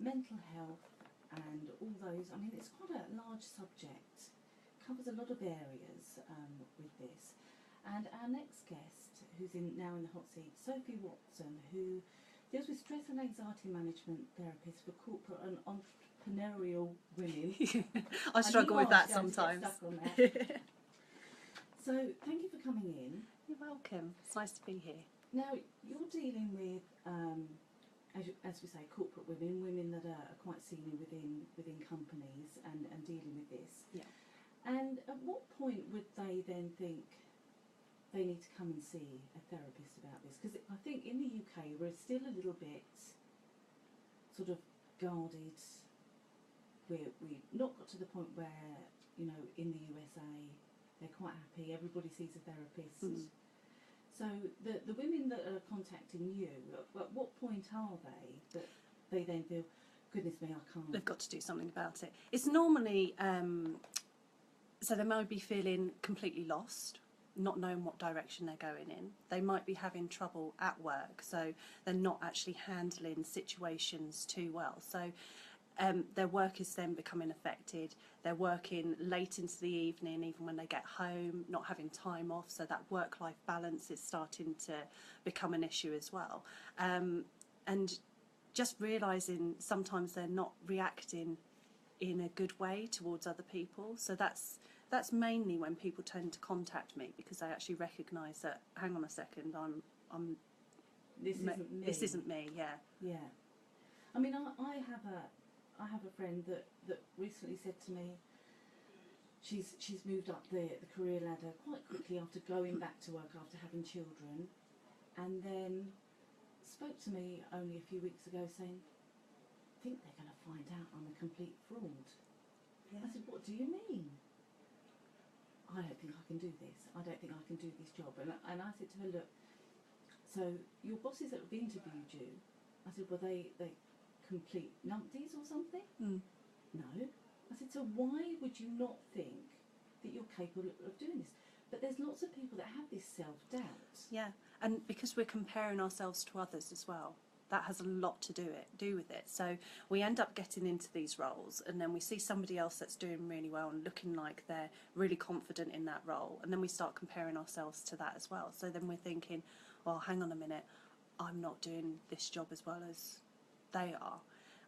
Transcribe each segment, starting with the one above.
mental health and all those. I mean, it's quite a large subject, covers a lot of areas with this. And our next guest, who's now in the hot seat, Sophie Watson, who deals with stress and anxiety management therapist for corporate and entrepreneurial women. I struggle with that sometimes. Stuck on that. So thank you for coming in. You're welcome. It's nice to be here. Now, you're dealing with, as we say, corporate women that are quite senior within companies and dealing with this. Yeah. And at what point would they then think they need to come and see a therapist about this? Because I think in the UK we're still a little bit sort of guarded. We've not got to the point where, you know, in the USA they're quite happy, everybody sees a therapist. So the women that are contacting you, at what point are they that they then feel, goodness me, I can't? They've got to do something about it. It's normally, so they might be feeling completely lost, not knowing what direction they're going in. They might be having trouble at work, so they're not actually handling situations too well. So their work is then becoming affected. They're working late into the evening, even when they get home, not having time off, so that work-life balance is starting to become an issue as well. And just realising sometimes they're not reacting in a good way towards other people. So that's mainly when people tend to contact me, because they actually recognise that, hang on a second, this isn't me. Yeah. Yeah. I mean, I have a friend that recently said to me she's moved up the career ladder quite quickly after going back to work after having children, and then spoke to me only a few weeks ago saying, I think they're going to find out I'm a complete fraud. Yeah. I said, what do you mean? I don't think I can do this. I don't think I can do this job. And I said to her, look, so your bosses that have interviewed you, I said, were they complete numpties or something? No. I said, so why would you not think that you're capable of doing this? But there's lots of people that have this self-doubt. Yeah, and because we're comparing ourselves to others as well, that has a lot to do with it. So we end up getting into these roles, and then we see somebody else that's doing really well and looking like they're really confident in that role, and then we start comparing ourselves to that as well. So then we're thinking, well, hang on a minute, I'm not doing this job as well as they are.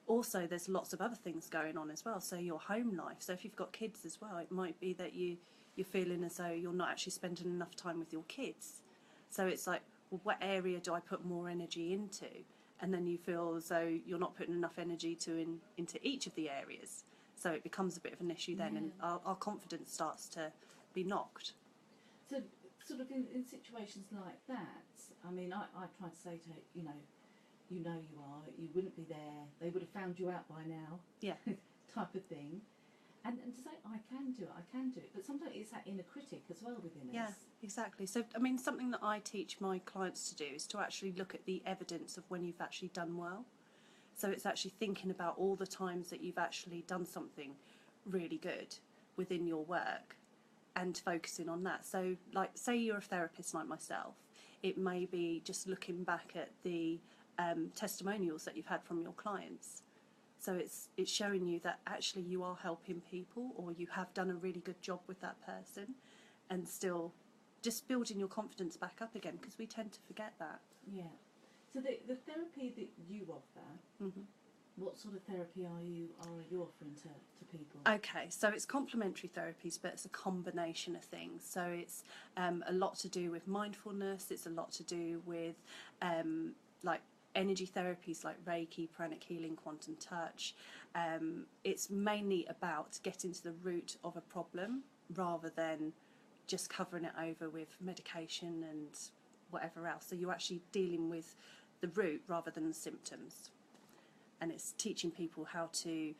Also, there's lots of other things going on as well. So your home life. So if you've got kids as well, it might be that you're feeling as though you're not actually spending enough time with your kids. So it's like, well, what area do I put more energy into? And then you feel as though you're not putting enough energy into each of the areas. So it becomes a bit of an issue then, and our confidence starts to be knocked. So sort of in situations like that, I mean, I try to say to her, you are, you wouldn't be there, they would have found you out by now. Yeah. Type of thing. And to say, I can do it. But sometimes it's that inner critic as well within us. Yeah, exactly. So, I mean, something that I teach my clients to do is to actually look at the evidence of when you've actually done well. So it's actually thinking about all the times that you've actually done something really good within your work and focusing on that. So, like, say you're a therapist like myself, it may be just looking back at the testimonials that you've had from your clients. So it's showing you that actually you are helping people, or you have done a really good job with that person, and still just building your confidence back up again, because we tend to forget that. Yeah. So the therapy that you offer, what sort of therapy are you offering to people? Okay, so it's complementary therapies, but it's a combination of things. So it's a lot to do with mindfulness. It's a lot to do with like energy therapies like Reiki, pranic healing, quantum touch. It's mainly about getting to the root of a problem rather than just covering it over with medication and whatever else. So you're actually dealing with the root rather than the symptoms. And it's teaching people how to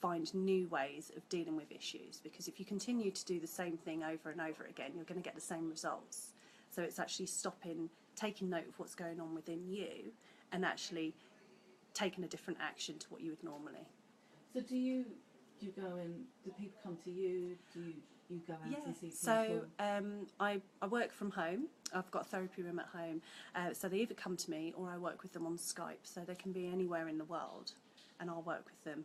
find new ways of dealing with issues, because if you continue to do the same thing over and over again, you're going to get the same results. So it's actually stopping, taking note of what's going on within you, and actually taking a different action to what you would normally. So do you go and do people come to you? Do you go out and see people? So I work from home. I've got a therapy room at home. So they either come to me or I work with them on Skype. So they can be anywhere in the world. and I'll work with them.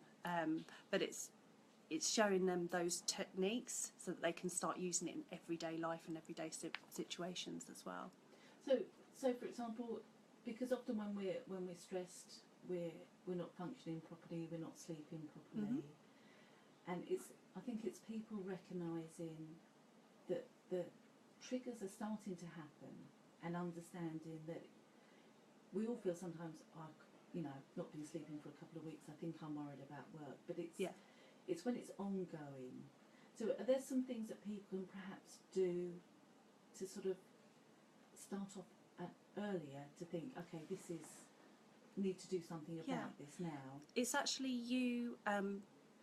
But it's showing them those techniques so that they can start using it in everyday life and everyday situations as well. So for example, because often when we're stressed, we're not functioning properly, we're not sleeping properly, and I think it's people recognising that the triggers are starting to happen and understanding that we all feel sometimes, not been sleeping for a couple of weeks, I think I'm worried about work, but it's when it's ongoing. So are there some things that people can perhaps do to sort of start off earlier to think, okay, need to do something about this now? It's actually you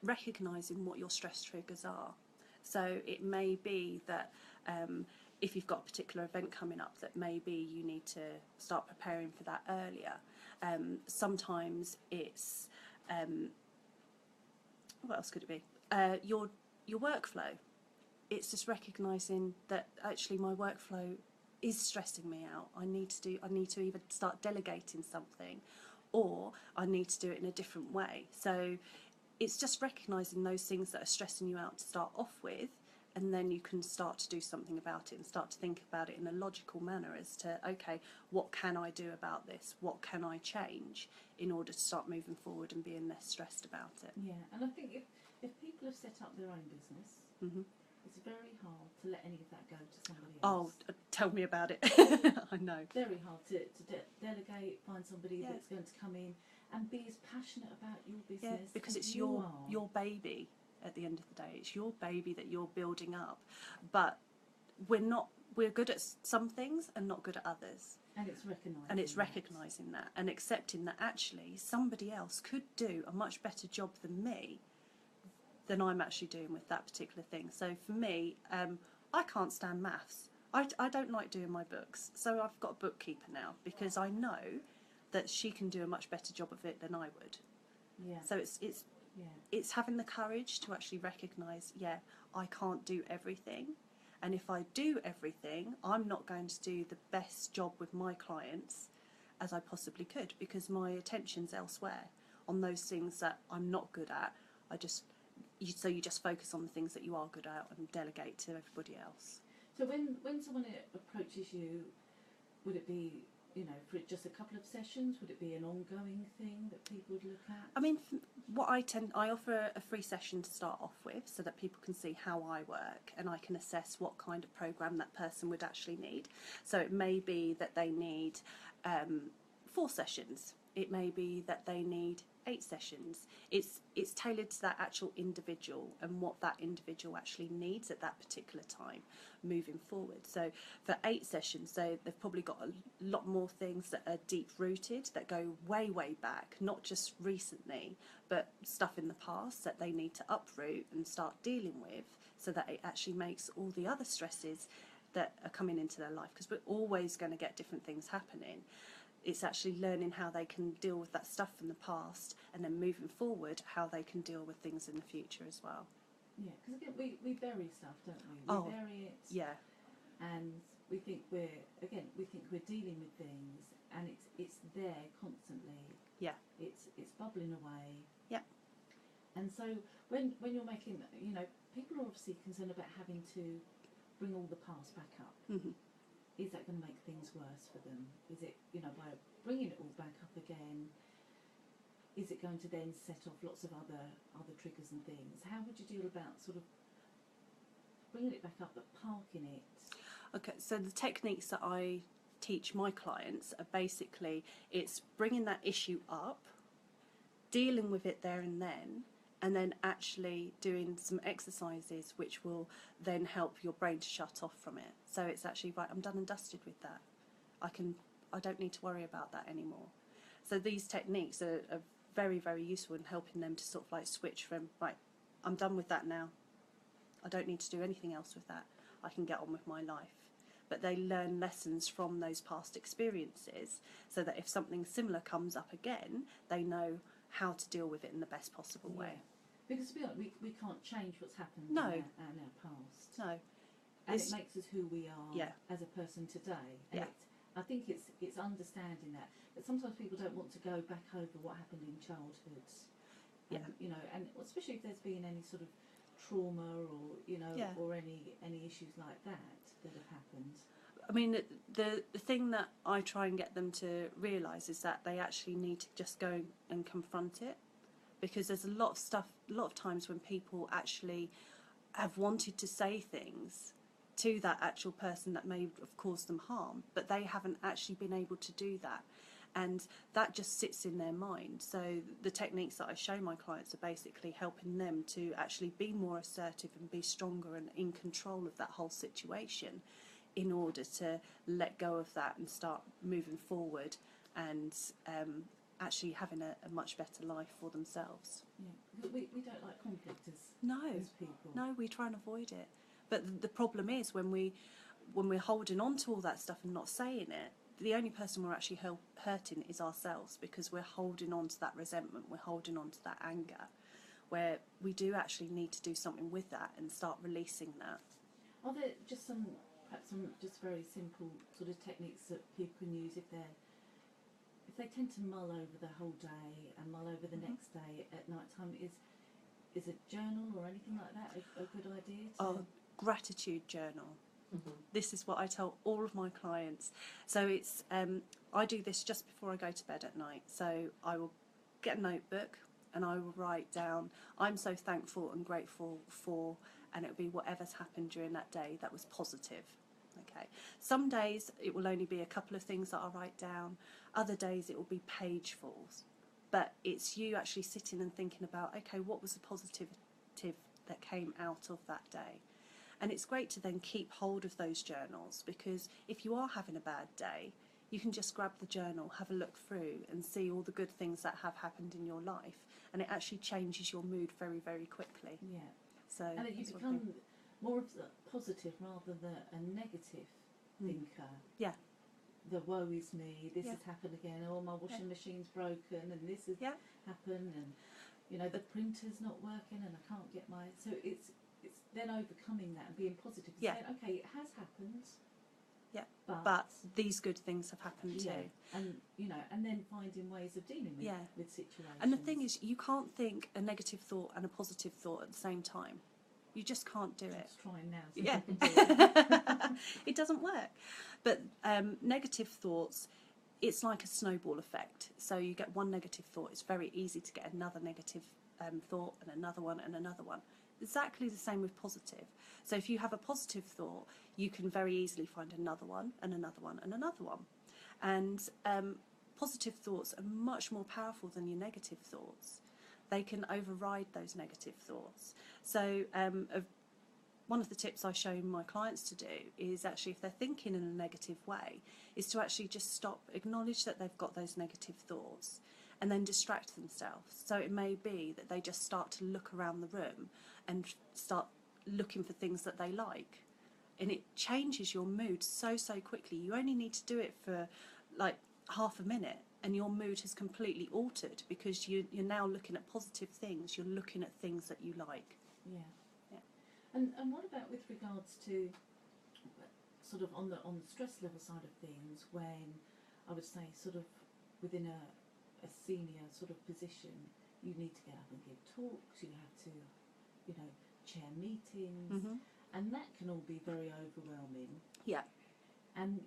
recognising what your stress triggers are. So it may be that if you've got a particular event coming up, that maybe you need to start preparing for that earlier. Sometimes it's what else could it be? Your workflow. It's just recognising that actually my workflow is stressing me out. I need to either start delegating something, or I need to do it in a different way. So it's just recognising those things that are stressing you out to start off with, and then you can start to do something about it and start to think about it in a logical manner as to, okay, what can I do about this? What can I change in order to start moving forward and being less stressed about it? Yeah, and I think if people have set up their own business, it's very hard to let any of that go to somebody else. Oh, tell me about it. I know. Very hard to delegate, find somebody that's going to come in and be as passionate about your business. Yeah, because it's your baby at the end of the day. It's your baby that you're building up. But we're good at some things and not good at others. And it's recognising. And it's recognising that and accepting that actually somebody else could do a much better job than me, than I'm actually doing with that particular thing. So for me, I can't stand maths. I don't like doing my books. So I've got a bookkeeper now because I know that she can do a much better job of it than I would. Yeah. So it's having the courage to actually recognise, I can't do everything. And if I do everything, I'm not going to do the best job with my clients as I possibly could, because my attention's elsewhere on those things that I'm not good at. So you just focus on the things that you are good at and delegate to everybody else. So when someone approaches you, would it be, for just a couple of sessions? Would it be an ongoing thing that people would look at? I mean, I offer a free session to start off with so that people can see how I work and I can assess what kind of program that person would actually need. So it may be that they need 4 sessions. It may be that they need 8 sessions. It's tailored to that actual individual and what that individual actually needs at that particular time moving forward. So for 8 sessions, they've probably got a lot more things that are deep rooted, that go way, way back, not just recently, but stuff in the past that they need to uproot and start dealing with, so that it actually makes all the other stresses that are coming into their life, because we're always going to get different things happening. It's actually learning how they can deal with that stuff from the past, and then moving forward, how they can deal with things in the future as well. Yeah, because again, we bury stuff, don't we? We bury it. Yeah. And we think we're dealing with things, and it's there constantly. Yeah. It's bubbling away. Yeah. And so when you're making, people are obviously concerned about having to bring all the past back up. Mm-hmm. Is that going to make things worse for them? Is it, by bringing it all back up again, is it going to then set off lots of other triggers and things? How would you deal about sort of bringing it back up but parking it? Okay, so the techniques that I teach my clients are basically, it's bringing that issue up, dealing with it there and then actually doing some exercises which will then help your brain to shut off from it. So it's actually, right, I'm done and dusted with that. I don't need to worry about that anymore. So these techniques are very, very useful in helping them to sort of like switch from, right, I'm done with that now. I don't need to do anything else with that. I can get on with my life. But they learn lessons from those past experiences, so that if something similar comes up again, they know how to deal with it in the best possible way. Because to be honest, we can't change what's happened No. in our past. No. And it makes us who we are Yeah. as a person today. And Yeah. I think it's understanding that. But sometimes people don't want to go back over what happened in childhood. Yeah. And, you know, and especially if there's been any sort of trauma or, you know, Yeah. or any issues like that have happened. I mean, the thing that I try and get them to realise is that they actually need to just go and confront it, because there's a lot of stuff, a lot of times when people actually have wanted to say things to that actual person that may have caused them harm, but they haven't actually been able to do that. And that just sits in their mind. So the techniques that I show my clients are basically helping them to actually be more assertive and be stronger and in control of that whole situation, in order to let go of that and start moving forward and actually having a much better life for themselves. Yeah, we don't like conflict as people. No, we try and avoid it. But the problem is when we're holding on to all that stuff and not saying it, the only person we're actually hurting is ourselves, because we're holding on to that resentment, we're holding on to that anger, where we do actually need to do something with that and start releasing that. Are there just some just very simple sort of techniques that people can use if they tend to mull over the whole day and mull over the next day at night time? Is a journal or anything like that a good idea? Gratitude journal. This is what I tell all of my clients. So it's I do this just before I go to bed at night. So I will get a notebook and I will write down, I'm so thankful and grateful for, and it'll be whatever's happened during that day that was positive. Okay. Some days it will only be a couple of things that I'll write down. Other days it will be pagefuls. But it's you actually sitting and thinking about, okay, what was the positive that came out of that day? And it's great to then keep hold of those journals, because if you are having a bad day, you can just grab the journal, have a look through and see all the good things that have happened in your life, and it actually changes your mood very, very quickly. Yeah. So and you become more of the positive rather than a negative thinker. Yeah. The woe is me, this has happened again, oh my washing machine's broken and this has happened, and you know the printer's not working and I can't get my, so it's then overcoming that and being positive and saying, okay, it has happened, but these good things have happened too. And you know, and then finding ways of dealing with situations. And the thing is, you can't think a negative thought and a positive thought at the same time. You just can't do it. Just trying now. So Yeah. can do it. It doesn't work. But negative thoughts, it's like a snowball effect. So you get one negative thought, it's very easy to get another negative thought and another one and another one. Exactly the same with positive. So if you have a positive thought, you can very easily find another one and another one and another one. And positive thoughts are much more powerful than your negative thoughts. They can override those negative thoughts. So one of the tips I show my clients to do is actually, if they're thinking in a negative way, is to actually just stop, acknowledge that they've got those negative thoughts, and then distract themselves. So it may be that they just start to look around the room and start looking for things that they like. And it changes your mood so quickly. You only need to do it for like half a minute and your mood has completely altered, because you're now looking at positive things, you're looking at things that you like. Yeah. And what about with regards to sort of on the stress level side of things, when I would say sort of within a senior sort of position, you need to get up and give talks, you have to, you know, chair meetings, and that can all be very overwhelming. Yeah. And,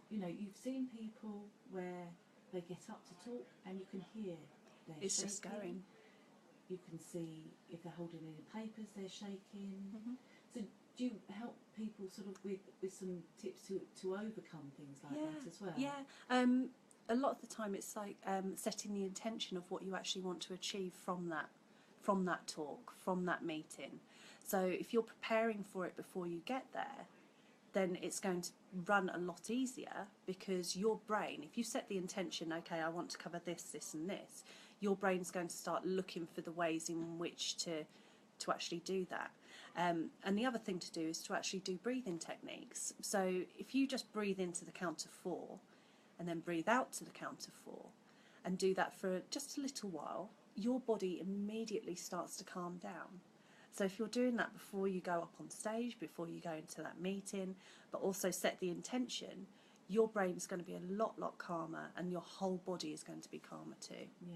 you know, you've seen people where they get up to talk and you can hear they're It's shaking. just going. You can see if they're holding any papers, they're shaking. So do you help people sort of with some tips to overcome things like that as well? Yeah. A lot of the time it's like setting the intention of what you actually want to achieve from that talk, from that meeting. So if you're preparing for it before you get there, then it's going to run a lot easier, because your brain, if you set the intention, okay, I want to cover this, this and this, your brain's going to start looking for the ways in which to actually do that. And the other thing to do is to actually do breathing techniques. So if you just breathe into the count of 4 and then breathe out to the count of 4 and do that for just a little while, your body immediately starts to calm down. So if you're doing that before you go up on stage, before you go into that meeting, but also set the intention, your brain's going to be a lot calmer and your whole body is going to be calmer too. Yeah,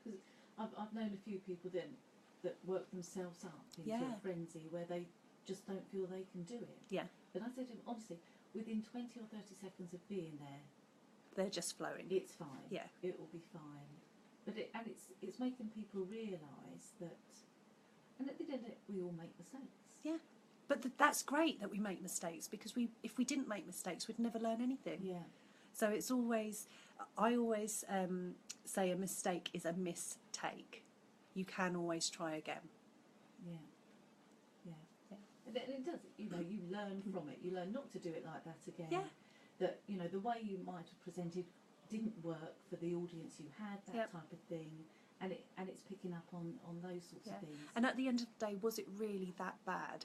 because I've known a few people that work themselves up into Yeah. a frenzy where they just don't feel they can do it. Yeah. But I said to him, honestly, within 20 or 30 seconds of being there, They're just flowing. it's fine. Yeah. It will be fine. But it's making people realise that, and at the end of it, we all make mistakes. Yeah. But that's great that we make mistakes, because if we didn't make mistakes, we'd never learn anything. Yeah. So it's always, I always say a mistake is a mistake. You can always try again. Yeah. And it does, you learn from it. You learn not to do it like that again. Yeah. That, the way you might have presented didn't work for the audience you had, that Yep. type of thing. And it's picking up on those sorts of things. And at the end of the day, was it really that bad?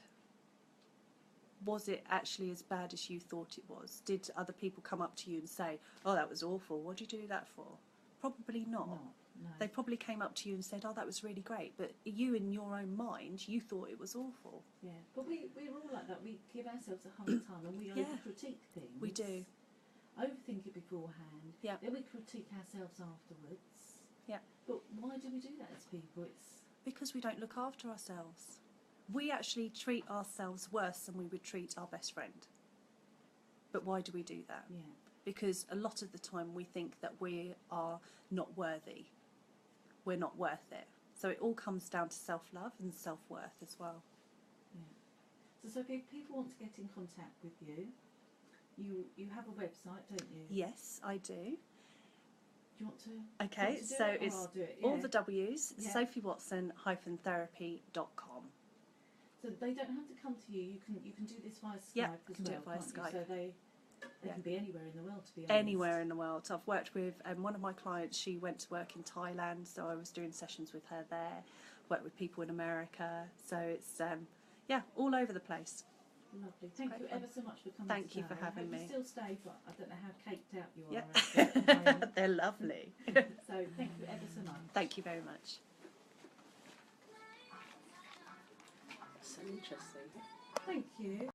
Was it actually as bad as you thought it was? Did other people come up to you and say, oh, that was awful, what did you do that for? Probably not. No. They probably came up to you and said, oh, that was really great. But you, in your own mind, you thought it was awful. Yeah. But we're all like that. We give ourselves a hard time and we over-critique things. We do. Overthink it beforehand. Yeah. Then we critique ourselves afterwards. Yeah. But why do we do that as people? It's because we don't look after ourselves. We actually treat ourselves worse than we would treat our best friend. But why do we do that? Yeah. Because a lot of the time we think that we are not worthy. We're not worth it. So it all comes down to self-love and self-worth as well. Yeah. So if people want to get in contact with you, you have a website, don't you? Yes, I do. Do you want to? Okay, do so it, or it's I'll do it? all Yeah. the W's, Yeah. sophiewatson-therapy.com. So they don't have to come to you. You can do this via Skype Yeah, as you can do well, it via can't you? Skype. So they Yeah. can be anywhere in the world, to be honest. Anywhere in the world. I've worked with one of my clients, she went to work in Thailand, so I was doing sessions with her there. Worked with people in America, so it's all over the place. Lovely. Thank you ever so much for coming. Thank you for today. having I hope me. You still stay, but I don't know how caked out you are. Yeah. at the moment. They're lovely. So thank you ever so much. Thank you very much. So interesting. Thank you.